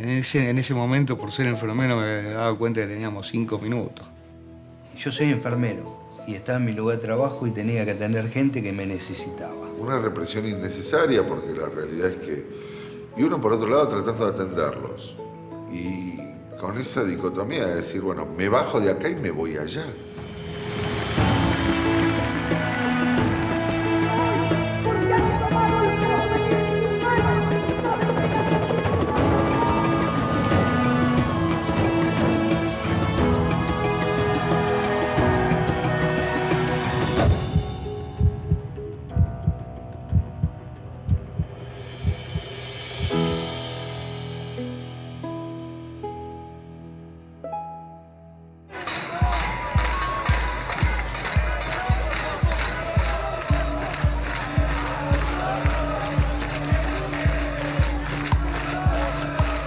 En ese momento, por ser enfermero, me daba cuenta que teníamos 5 minutos. Yo soy enfermero y estaba en mi lugar de trabajo y tenía que atender gente que me necesitaba. Una represión innecesaria porque la realidad es que... Y uno, por otro lado, tratando de atenderlos. Y con esa dicotomía de decir, bueno, me bajo de acá y me voy allá.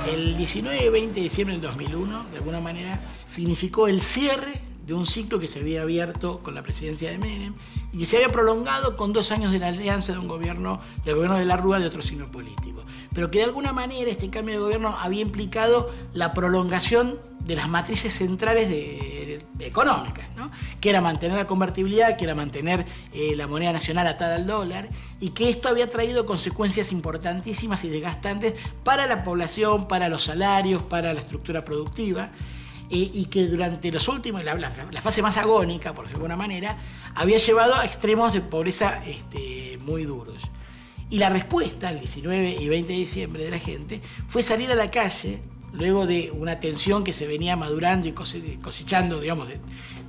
El 19 y 20 de diciembre del 2001, de alguna manera, significó el cierre de un ciclo que se había abierto con la presidencia de Menem y que se había prolongado con 2 años de la alianza de un gobierno, del gobierno de la Rúa, de otro signo político. Pero que de alguna manera este cambio de gobierno había implicado la prolongación de las matrices centrales económicas, ¿no? Que era mantener la convertibilidad, que era mantener la moneda nacional atada al dólar, y que esto había traído consecuencias importantísimas y desgastantes para la población, para los salarios, para la estructura productiva, y que durante los últimos, la fase más agónica, por decirlo de alguna manera, había llevado a extremos de pobreza muy duros. Y la respuesta, el 19 y 20 de diciembre, de la gente fue salir a la calle, luego de una tensión que se venía madurando y cosechando, digamos,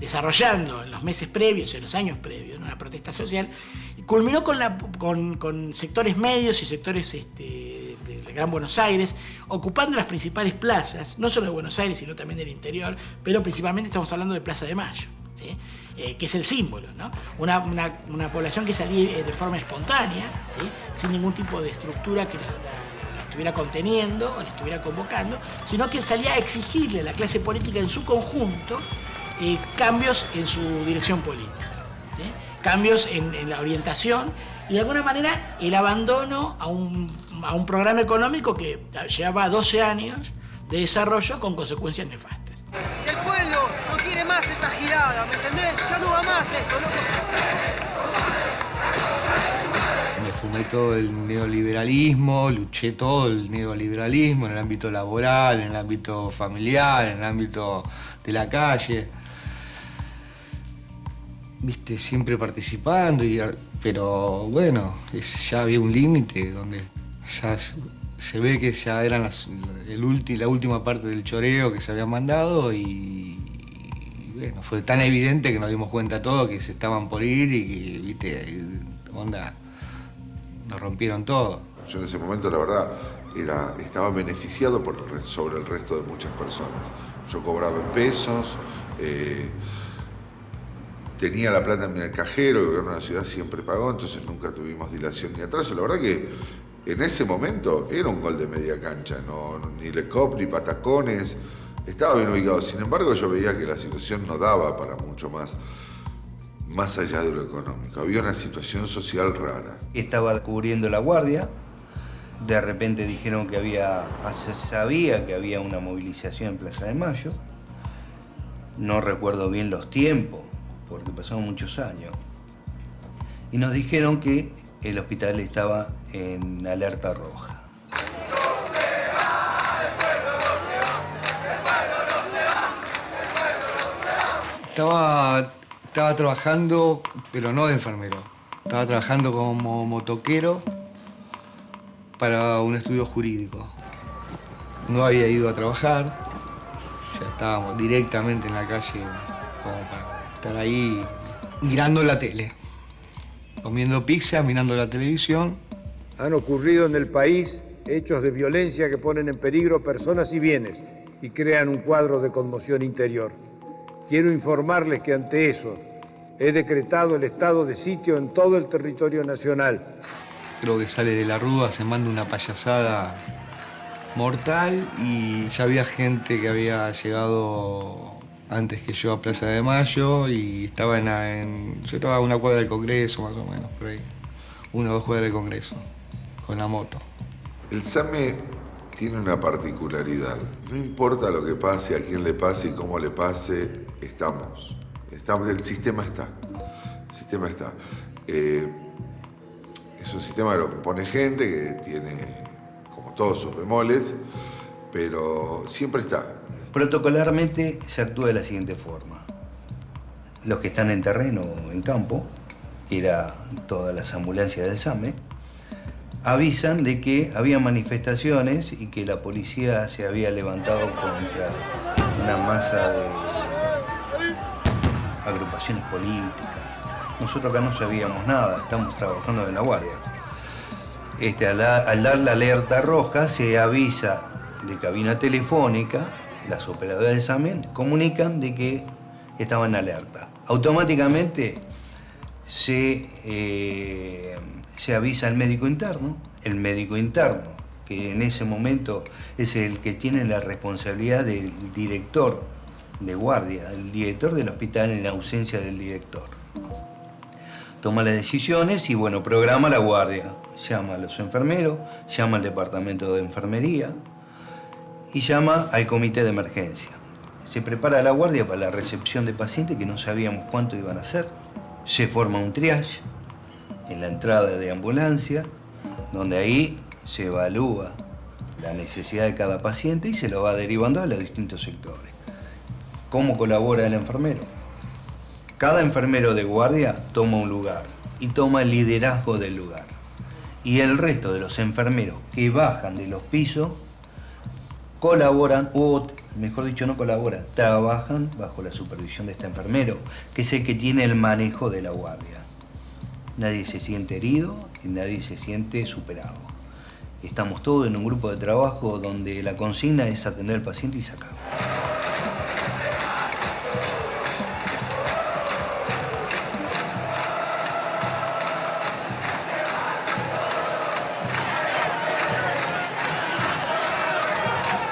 desarrollando en los meses previos, en los años previos, ¿no? Una protesta social, y culminó con sectores medios y sectores del Gran Buenos Aires, ocupando las principales plazas, no solo de Buenos Aires, sino también del interior, pero principalmente estamos hablando de Plaza de Mayo, ¿sí? Que es el símbolo, ¿no? Una población que salía de forma espontánea, ¿sí? Sin ningún tipo de estructura que la estuviera conteniendo o la estuviera convocando, sino que salía a exigirle a la clase política en su conjunto cambios en su dirección política, ¿sí? Cambios en la orientación y de alguna manera el abandono a un programa económico que llevaba 12 años de desarrollo con consecuencias nefastas. El pueblo no quiere más esta girada, ¿me entendés? Ya no va más esto, ¿no? Me fumé todo el neoliberalismo, luché todo el neoliberalismo en el ámbito laboral, en el ámbito familiar, en el ámbito de la calle. Viste, siempre participando, pero bueno, ya había un límite donde ya se ve que ya eran la última parte del choreo que se había mandado y bueno, fue tan evidente que nos dimos cuenta todos que se estaban por ir y que, viste, onda, nos rompieron todo. Yo en ese momento, la verdad, estaba beneficiado sobre el resto de muchas personas. Yo cobraba en pesos, tenía la plata en el cajero, el gobierno de la ciudad siempre pagó, entonces nunca tuvimos dilación ni atraso. La verdad que en ese momento era un gol de media cancha, ni Lecop ni Patacones, estaba bien ubicado. Sin embargo, yo veía que la situación no daba para mucho más allá de lo económico. Había una situación social rara. Estaba cubriendo la guardia, de repente dijeron que sabía que había una movilización en Plaza de Mayo. No recuerdo bien los tiempos, porque pasaron muchos años. Y nos dijeron que el hospital estaba en alerta roja. Estaba trabajando, pero no de enfermero. Estaba trabajando como motoquero para un estudio jurídico. No había ido a trabajar, ya estábamos directamente en la calle como para estar ahí mirando la tele, comiendo pizza, mirando la televisión. Han ocurrido en el país hechos de violencia que ponen en peligro personas y bienes y crean un cuadro de conmoción interior. Quiero informarles que ante eso he decretado el estado de sitio en todo el territorio nacional. Creo que sale de la Rúa, se manda una payasada mortal y ya había gente que había llegado antes que yo a Plaza de Mayo y estaba yo estaba a una cuadra del Congreso, más o menos, por ahí. 1 o 2 cuadras del Congreso, con la moto. El SAME tiene una particularidad. No importa lo que pase, a quién le pase y cómo le pase, estamos. El sistema está. El sistema está. Es un sistema que lo compone gente, que tiene, como todos, sus bemoles, pero siempre está. Protocolarmente se actúa de la siguiente forma. Los que están en terreno, en campo, que era todas las ambulancias del SAME, avisan de que había manifestaciones y que la policía se había levantado contra una masa de agrupaciones políticas. Nosotros acá no sabíamos nada, estamos trabajando en la guardia. Al dar la alerta roja se avisa de cabina telefónica, las operadoras del SAME comunican de que estaban en alerta. Automáticamente se avisa al médico interno, que en ese momento es el que tiene la responsabilidad del director de guardia, el director del hospital en la ausencia del director. Toma las decisiones y bueno, programa la guardia. Llama a los enfermeros, llama al departamento de enfermería y llama al comité de emergencia. Se prepara la guardia para la recepción de pacientes que no sabíamos cuánto iban a ser. Se forma un triage en la entrada de ambulancia, donde ahí se evalúa la necesidad de cada paciente y se lo va derivando a los distintos sectores. ¿Cómo colabora el enfermero? Cada enfermero de guardia toma un lugar y toma el liderazgo del lugar. Y el resto de los enfermeros que bajan de los pisos colaboran, o mejor dicho, no colaboran, trabajan bajo la supervisión de este enfermero, que es el que tiene el manejo de la guardia. Nadie se siente herido y nadie se siente superado. Estamos todos en un grupo de trabajo donde la consigna es atender al paciente y sacarlo.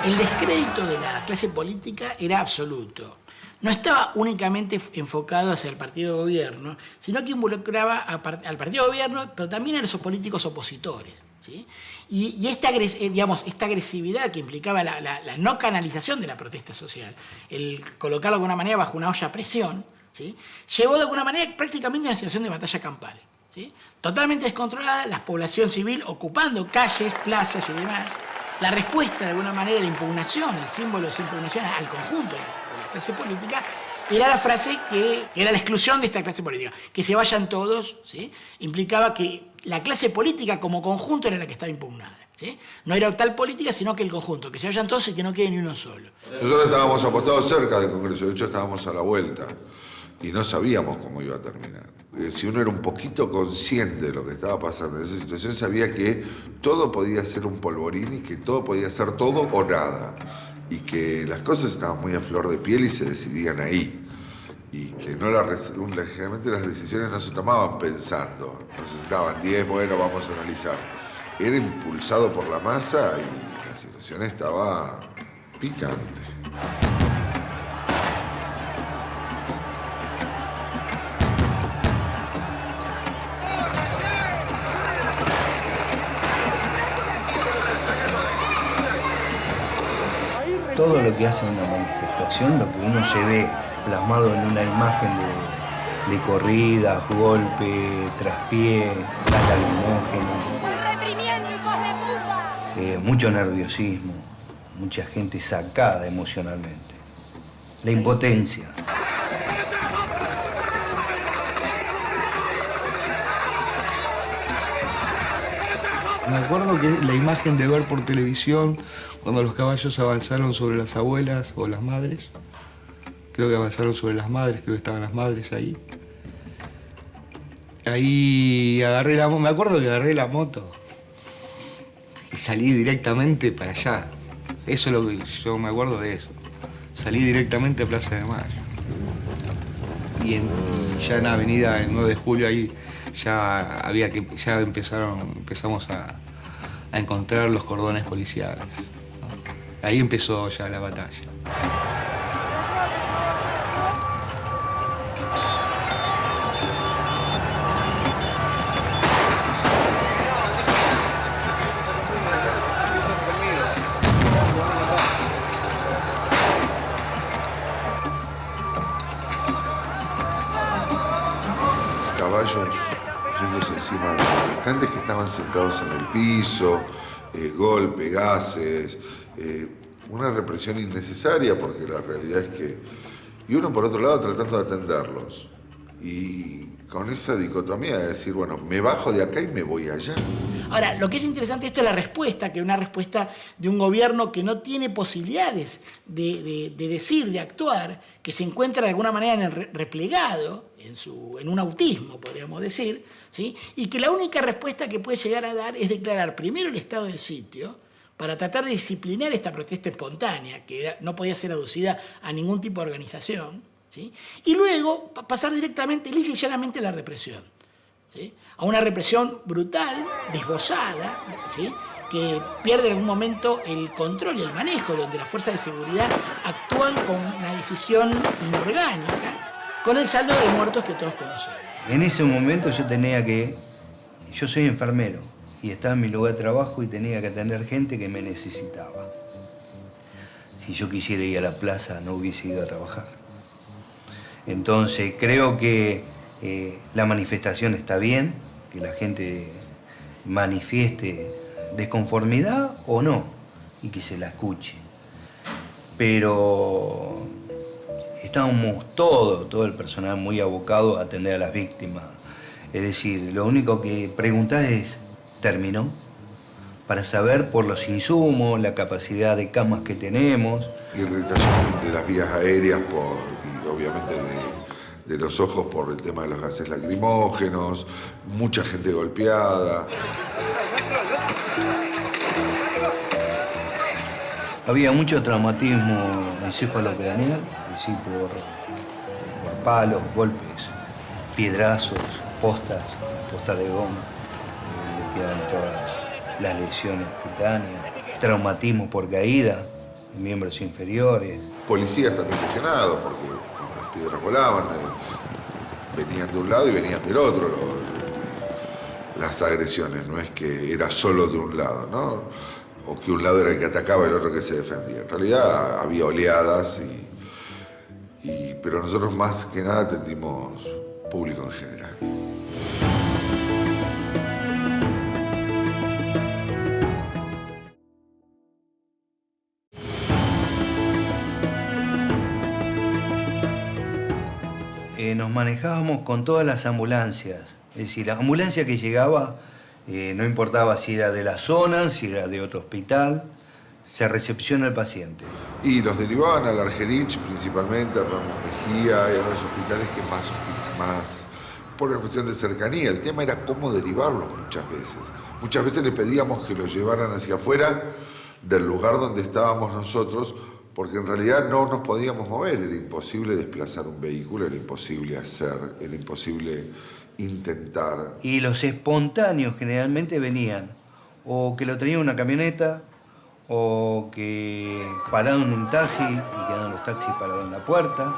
El descrédito de la clase política era absoluto. No estaba únicamente enfocado hacia el partido de gobierno, sino que involucraba al partido de gobierno, pero también a los políticos opositores, ¿sí? Y esta agresividad que implicaba la no canalización de la protesta social, el colocarlo de alguna manera bajo una olla a presión, ¿sí?, llevó de alguna manera prácticamente a una situación de batalla campal, ¿sí? Totalmente descontrolada, la población civil ocupando calles, plazas y demás. La respuesta, de alguna manera, la impugnación, el símbolo de esa impugnación al conjunto de la clase política, era la frase que era la exclusión de esta clase política. Que se vayan todos, ¿sí?, implicaba que la clase política como conjunto era la que estaba impugnada, ¿sí? No era tal política, sino que el conjunto, que se vayan todos y que no quede ni uno solo. Nosotros estábamos apostados cerca del Congreso, de hecho estábamos a la vuelta y no sabíamos cómo iba a terminar. Si uno era un poquito consciente de lo que estaba pasando en esa situación, sabía que todo podía ser un polvorín y que todo podía ser todo o nada. Y que las cosas estaban muy a flor de piel y se decidían ahí. Y que generalmente las decisiones no se tomaban pensando. No se sentaban 10, bueno, vamos a analizar. Era impulsado por la masa y la situación estaba picante. Todo lo que hace una manifestación, lo que uno se ve plasmado en una imagen de corridas, golpe, traspié, gas lacrimógeno. ¡Reprimiendo, hijos de puta! Mucho nerviosismo, mucha gente sacada emocionalmente. La impotencia. Me acuerdo que la imagen de ver por televisión cuando los caballos avanzaron sobre las abuelas o las madres. Creo que avanzaron sobre las madres, creo que estaban las madres ahí. Ahí agarré la moto, me acuerdo que agarré la moto y salí directamente para allá. Eso es lo que yo me acuerdo de eso. Salí directamente a Plaza de Mayo. Y ya en la avenida, el 9 de julio, ahí ya empezamos a encontrar los cordones policiales, ¿no? Ahí empezó ya la batalla. rayos yéndose encima de los manifestantes que estaban sentados en el piso, golpes, gases, una represión innecesaria porque la realidad es que... Y uno por otro lado tratando de atenderlos. Y con esa dicotomía de decir, bueno, me bajo de acá y me voy allá. Ahora, lo que es interesante esto es la respuesta, que es una respuesta de un gobierno que no tiene posibilidades de decir, de actuar, que se encuentra de alguna manera en el replegado, en un autismo, podríamos decir, ¿sí? Y que la única respuesta que puede llegar a dar es declarar primero el estado de sitio para tratar de disciplinar esta protesta espontánea, que no podía ser aducida a ningún tipo de organización, ¿sí? Y luego pasar directamente, lisa y llanamente, a la represión, ¿sí? A una represión brutal, desbocada, ¿sí? Que pierde en algún momento el control y el manejo, donde las fuerzas de seguridad actúan con una decisión inorgánica, con el saldo de muertos que todos conocemos. En ese momento yo soy enfermero y estaba en mi lugar de trabajo y tenía que atender gente que me necesitaba. Si yo quisiera ir a la plaza, no hubiese ido a trabajar. Entonces, creo que la manifestación está bien, que la gente manifieste desconformidad o no, y que se la escuche. Pero estábamos todo el personal muy abocado a atender a las víctimas. Es decir, lo único que preguntás es, ¿terminó? Para saber por los insumos, la capacidad de camas que tenemos. Irritación de las vías aéreas y obviamente de los ojos por el tema de los gases lacrimógenos, mucha gente golpeada. Había mucho traumatismo encéfalo-craneal, es decir, por palos, golpes, piedrazos, postas de goma, le quedan todas las lesiones cutáneas, traumatismo por caída, miembros inferiores. Policías también lesionados porque las piedras volaban, venían de un lado y venían del otro las agresiones, no es que era solo de un lado, ¿no? O que un lado era el que atacaba y el otro que se defendía. En realidad había oleadas, pero nosotros más que nada atendimos público en general. Nos manejábamos con todas las ambulancias. Es decir, la ambulancia que llegaba, no importaba si era de la zona, si era de otro hospital, se recepciona al paciente. Y los derivaban al Argerich principalmente, a Ramos Mejía y a los hospitales que más por la cuestión de cercanía. El tema era cómo derivarlos muchas veces. Muchas veces le pedíamos que los llevaran hacia afuera del lugar donde estábamos nosotros, porque en realidad no nos podíamos mover, era imposible desplazar un vehículo, era imposible era imposible intentar. Y los espontáneos generalmente venían o que lo traía una camioneta o que paraban en un taxi y quedaban los taxis parados en la puerta.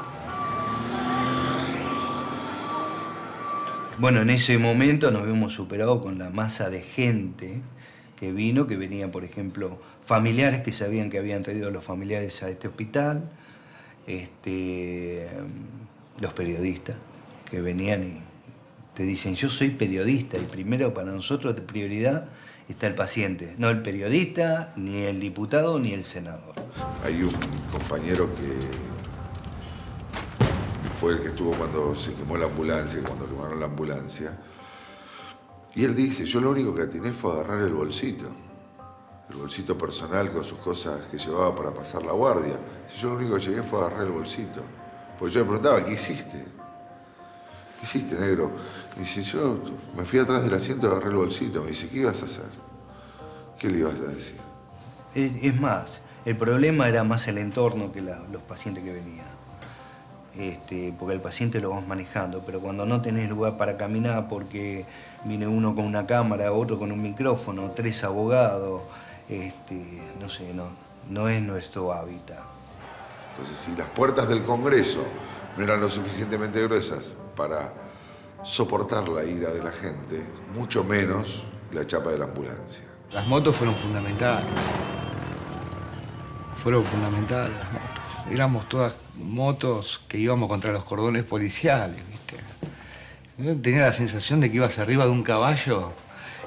Bueno, en ese momento nos vimos superados con la masa de gente que venían, por ejemplo, familiares que sabían que habían traído a los familiares a este hospital, los periodistas que venían y te dicen, yo soy periodista y primero para nosotros de prioridad está el paciente, no el periodista, ni el diputado, ni el senador. Hay un compañero que fue el que estuvo cuando se quemó la ambulancia, cuando quemaron la ambulancia, y él dice, yo lo único que atiné fue agarrar el bolsito personal con sus cosas que llevaba para pasar la guardia. Yo lo único que llegué fue agarrar el bolsito. Pues yo le preguntaba, ¿qué hiciste? ¿Qué hiciste, negro? Me dice, yo me fui atrás del asiento y agarré el bolsito. Me dice, ¿qué ibas a hacer? ¿Qué le ibas a decir? Es más, el problema era más el entorno que los pacientes que venían. Porque el paciente lo vas manejando, pero cuando no tenés lugar para caminar porque viene uno con una cámara, otro con un micrófono, 3 abogados, no sé, no es nuestro hábitat. Entonces, si las puertas del Congreso no eran lo suficientemente gruesas para soportar la ira de la gente, mucho menos la chapa de la ambulancia. Las motos fueron fundamentales. Fueron fundamentales las motos. Éramos todas motos que íbamos contra los cordones policiales, ¿viste? Yo tenía la sensación de que ibas arriba de un caballo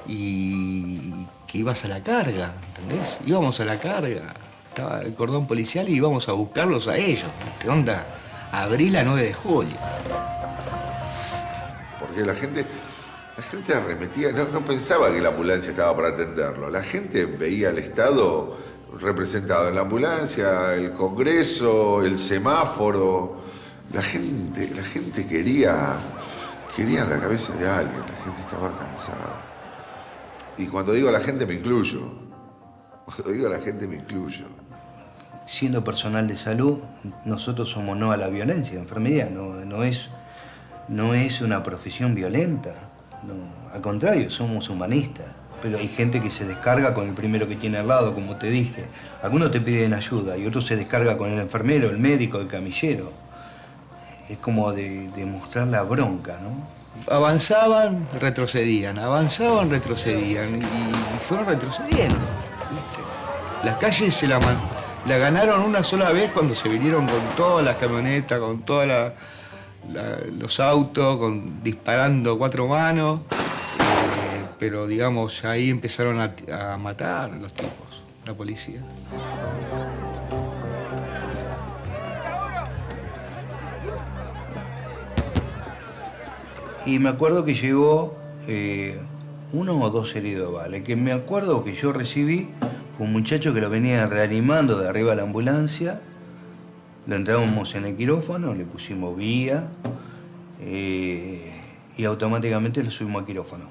y que ibas a la carga, ¿entendés? Íbamos a la carga. Estaba el cordón policial y íbamos a buscarlos a ellos. ¿Qué onda? Abril a 9 de julio. Porque la gente arremetía, no pensaba que la ambulancia estaba para atenderlo. La gente veía al Estado representado en la ambulancia, el Congreso, el semáforo. La gente quería en la cabeza de alguien, la gente estaba cansada. Y cuando digo la gente me incluyo. Cuando digo la gente me incluyo. Siendo personal de salud, nosotros somos no a la violencia, enfermería no es una profesión violenta. No, al contrario, somos humanistas. Pero hay gente que se descarga con el primero que tiene al lado, como te dije. Algunos te piden ayuda y otros se descarga con el enfermero, el médico, el camillero. Es como de mostrar la bronca, ¿no? Avanzaban, retrocedían, y fueron retrocediendo, ¿viste? Las calles la ganaron una sola vez cuando se vinieron con todas las camionetas, con todos los autos, disparando 4 manos. Pero digamos, ahí empezaron a matar los tipos, la policía. Y me acuerdo que llegó 1 o 2 heridos de bala. El que me acuerdo que yo recibí fue un muchacho que lo venía reanimando de arriba de la ambulancia. Lo entramos en el quirófano, le pusimos vía y automáticamente lo subimos al quirófano.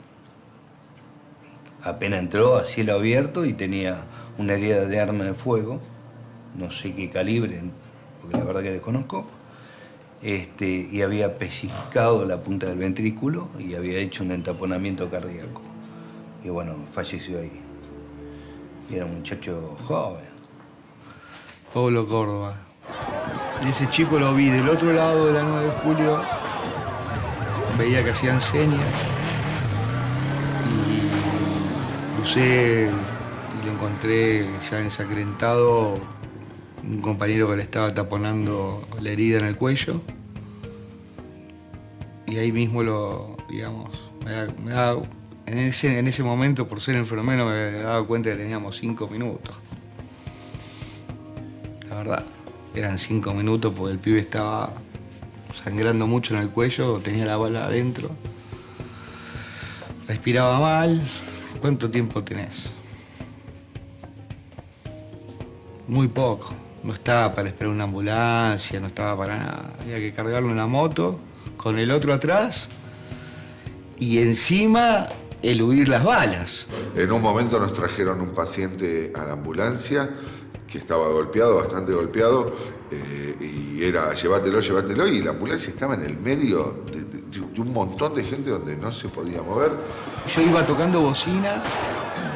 Apenas entró a cielo abierto y tenía una herida de arma de fuego, no sé qué calibre, porque la verdad que desconozco. Y había pellizcado la punta del ventrículo y había hecho un entaponamiento cardíaco. Y bueno, falleció ahí. Y era un muchacho joven. Pablo Córdoba. Ese chico lo vi del otro lado de la 9 de julio. Veía que hacían señas. Y crucé y lo encontré ya ensangrentado. Un compañero que le estaba taponando la herida en el cuello. Y ahí mismo en ese momento, por ser enfermero, me había dado cuenta que teníamos 5 minutos. La verdad, eran 5 minutos porque el pibe estaba sangrando mucho en el cuello, tenía la bala adentro. Respiraba mal. ¿Cuánto tiempo tenés? Muy poco. No estaba para esperar una ambulancia, no estaba para nada. Había que cargarlo en la moto, con el otro atrás, y encima eludir las balas. En un momento nos trajeron un paciente a la ambulancia que estaba golpeado, bastante golpeado, y era llévatelo, y la ambulancia estaba en el medio de un montón de gente donde no se podía mover. Yo iba tocando bocina,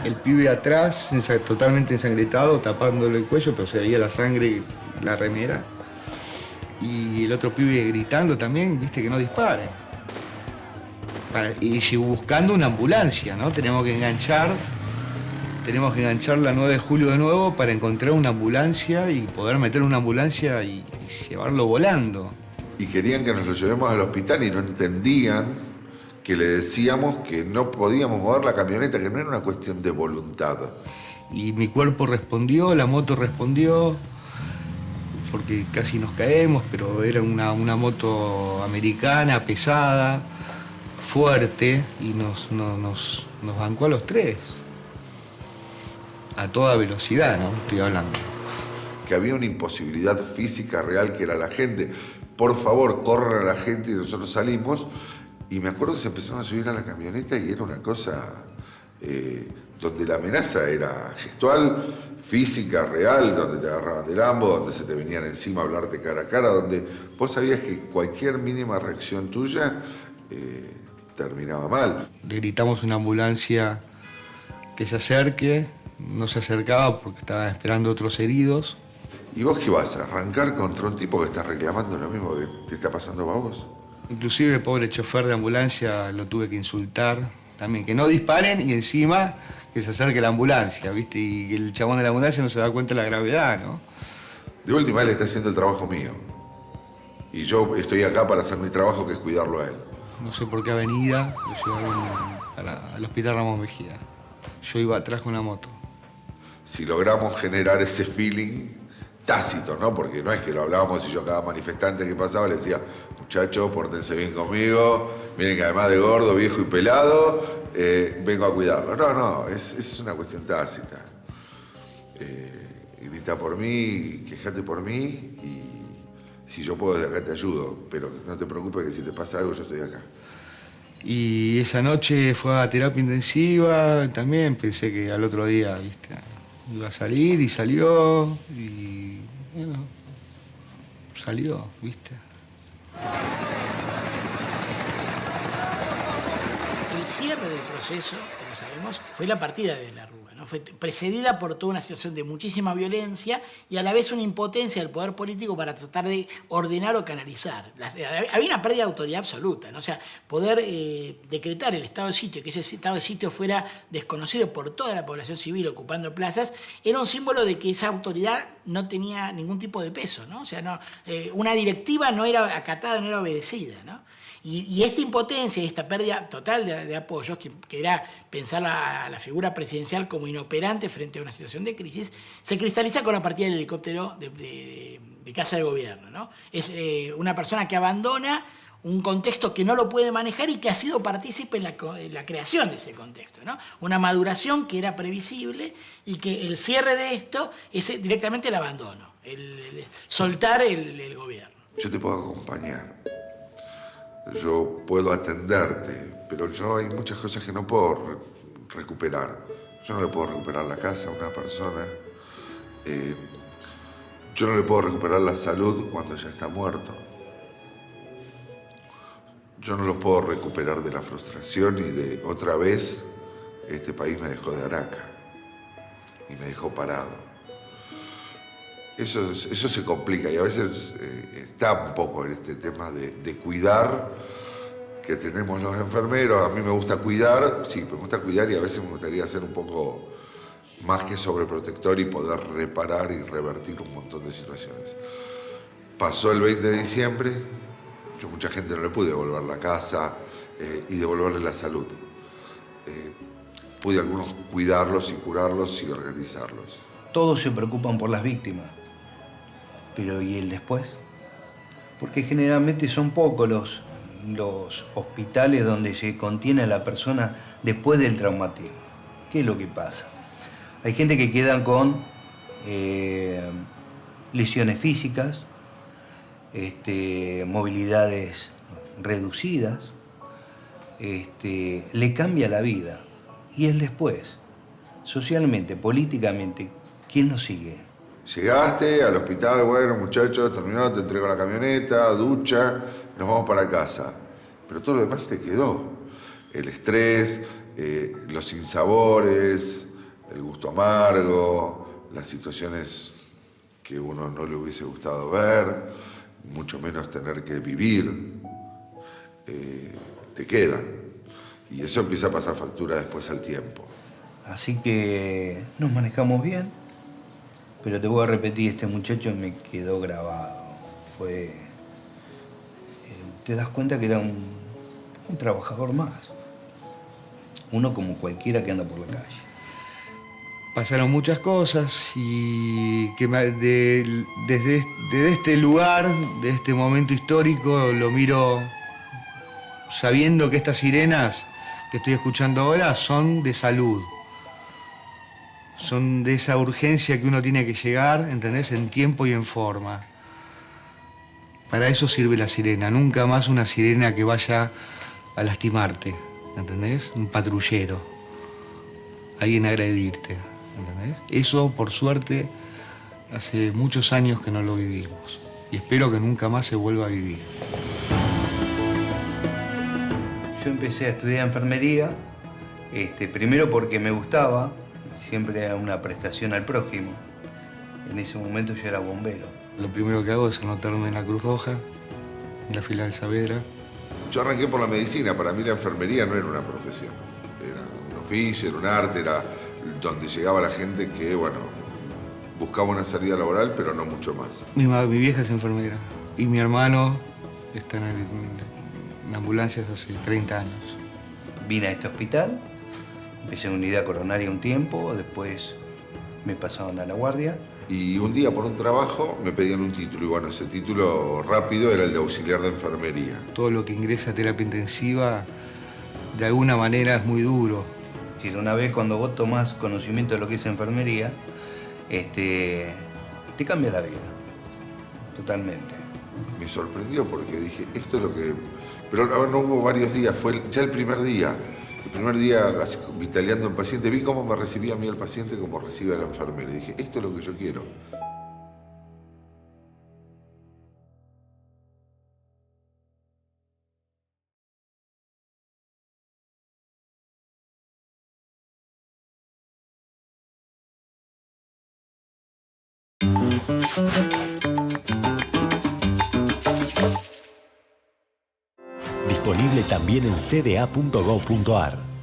el pibe atrás, totalmente ensangrentado, tapándole el cuello, pero se veía la sangre, la remera. Y el otro pibe gritando también, viste, que no disparen. Y buscando una ambulancia, ¿no? Tenemos que enganchar la 9 de julio de nuevo para encontrar una ambulancia y poder meter una ambulancia y llevarlo volando. Y querían que nos lo llevemos al hospital y no entendían que le decíamos que no podíamos mover la camioneta, que no era una cuestión de voluntad. Y mi cuerpo respondió, la moto respondió, porque casi nos caemos, pero era una moto americana, pesada, fuerte, y nos bancó a los 3. A toda velocidad, ¿no? Estoy hablando. Que había una imposibilidad física real que era la gente. Por favor, corran a la gente, y nosotros salimos. Y me acuerdo que se empezaron a subir a la camioneta y era una cosa donde la amenaza era gestual, física, real, donde te agarraban del ambo, donde se te venían encima a hablarte cara a cara, donde vos sabías que cualquier mínima reacción tuya terminaba mal. Le gritamos a una ambulancia que se acerque, no se acercaba porque estaban esperando otros heridos. ¿Y vos qué vas a arrancar contra un tipo que está reclamando lo mismo que te está pasando a vos? Inclusive el pobre chofer de ambulancia lo tuve que insultar. También que no disparen y encima que se acerque la ambulancia, ¿viste? Y el chabón de la ambulancia no se da cuenta de la gravedad, ¿no? De última, él está haciendo el trabajo mío. Y yo estoy acá para hacer mi trabajo, que es cuidarlo a él. no sé por qué avenida, lo llevaron al hospital Ramos Mejía. Yo iba atrás con la moto. Si logramos generar ese feeling tácito, ¿no? Porque no es que lo hablábamos y yo a cada manifestante que pasaba le decía, muchachos, pórtense bien conmigo, miren que además de gordo, viejo y pelado, vengo a cuidarlo. No, es una cuestión tácita. Grita por mí, quejate por mí y si yo puedo desde acá te ayudo, pero no te preocupes que si te pasa algo yo estoy acá. Y esa noche fue a terapia intensiva, también pensé que al otro día, viste, iba a salir y salió, y bueno, salió, viste. El cierre del proceso, como sabemos, fue la partida de la Rúa, ¿no? Fue precedida por toda una situación de muchísima violencia y a la vez una impotencia del poder político para tratar de ordenar o canalizar. Había una pérdida de autoridad absoluta, ¿no? O sea, poder decretar el estado de sitio, que ese estado de sitio fuera desconocido por toda la población civil ocupando plazas, era un símbolo de que esa autoridad no tenía ningún tipo de peso, ¿no? O sea, una directiva no era acatada, no era obedecida, ¿no? Y esta impotencia y esta pérdida total de apoyos, que era pensar a la figura presidencial como inoperante frente a una situación de crisis, se cristaliza con la partida del helicóptero de Casa de Gobierno, ¿no? Es una persona que abandona un contexto que no lo puede manejar y que ha sido partícipe en la creación de ese contexto, ¿no? Una maduración que era previsible y que el cierre de esto es directamente el abandono, el soltar el gobierno. Yo te puedo acompañar. Yo puedo atenderte, pero yo hay muchas cosas que no puedo recuperar. Yo no le puedo recuperar la casa a una persona. Yo no le puedo recuperar la salud cuando ya está muerto. Yo no lo puedo recuperar de la frustración y de otra vez este país me dejó de haraca y me dejó parado. Eso se complica y a veces está un poco en este tema de cuidar que tenemos los enfermeros. A mí me gusta cuidar, sí, me gusta cuidar y a veces me gustaría ser un poco más que sobreprotector y poder reparar y revertir un montón de situaciones. Pasó el 20 de diciembre, yo a mucha gente no le pude devolver la casa y devolverle la salud. Pude algunos cuidarlos y curarlos y organizarlos. Todos se preocupan por las víctimas. Pero ¿y el después? Porque generalmente son pocos los hospitales donde se contiene a la persona después del traumatismo. ¿Qué es lo que pasa? Hay gente que queda con lesiones físicas, movilidades reducidas, le cambia la vida. Y el después, socialmente, políticamente, ¿quién nos sigue? Llegaste al hospital, bueno, muchachos, terminó, te entrego la camioneta, ducha, nos vamos para casa. Pero todo lo demás te quedó. El estrés, los sinsabores, el gusto amargo, las situaciones que uno no le hubiese gustado ver, mucho menos tener que vivir, te quedan. Y eso empieza a pasar factura después al tiempo. Así que nos manejamos bien. Pero te voy a repetir, este muchacho me quedó grabado. Te das cuenta que era un trabajador más. Uno como cualquiera que anda por la calle. Pasaron muchas cosas y que desde este lugar, de este momento histórico, lo miro sabiendo que estas sirenas que estoy escuchando ahora son de salud. Son de esa urgencia que uno tiene que llegar, ¿entendés? En tiempo y en forma. Para eso sirve la sirena. Nunca más una sirena que vaya a lastimarte, ¿entendés? Un patrullero. Alguien a agredirte, ¿entendés? Eso, por suerte, hace muchos años que no lo vivimos. Y espero que nunca más se vuelva a vivir. Yo empecé a estudiar enfermería, primero porque me gustaba. Siempre era una prestación al prójimo. En ese momento yo era bombero. Lo primero que hago es anotarme en la Cruz Roja, en la fila del Saavedra. Yo arranqué por la medicina. Para mí la enfermería no era una profesión. Era un oficio, era un arte, era donde llegaba la gente que, bueno, buscaba una salida laboral, pero no mucho más. Mi vieja es enfermera y mi hermano está en ambulancias hace 30 años. Vine a este hospital, empecé en unidad coronaria un tiempo, después me pasaron a la guardia. Y un día por un trabajo me pedían un título, y bueno, ese título rápido era el de auxiliar de enfermería. Todo lo que ingresa a terapia intensiva, de alguna manera es muy duro. Si una vez cuando vos tomás conocimiento de lo que es enfermería, te cambia la vida, totalmente. Me sorprendió porque dije, esto es lo que... Pero no hubo varios días, fue ya el primer día. El primer día vitaleando al paciente, vi cómo me recibía a mí el paciente, como recibe a la enfermera. Y dije, esto es lo que yo quiero. Disponible también en cda.gov.ar.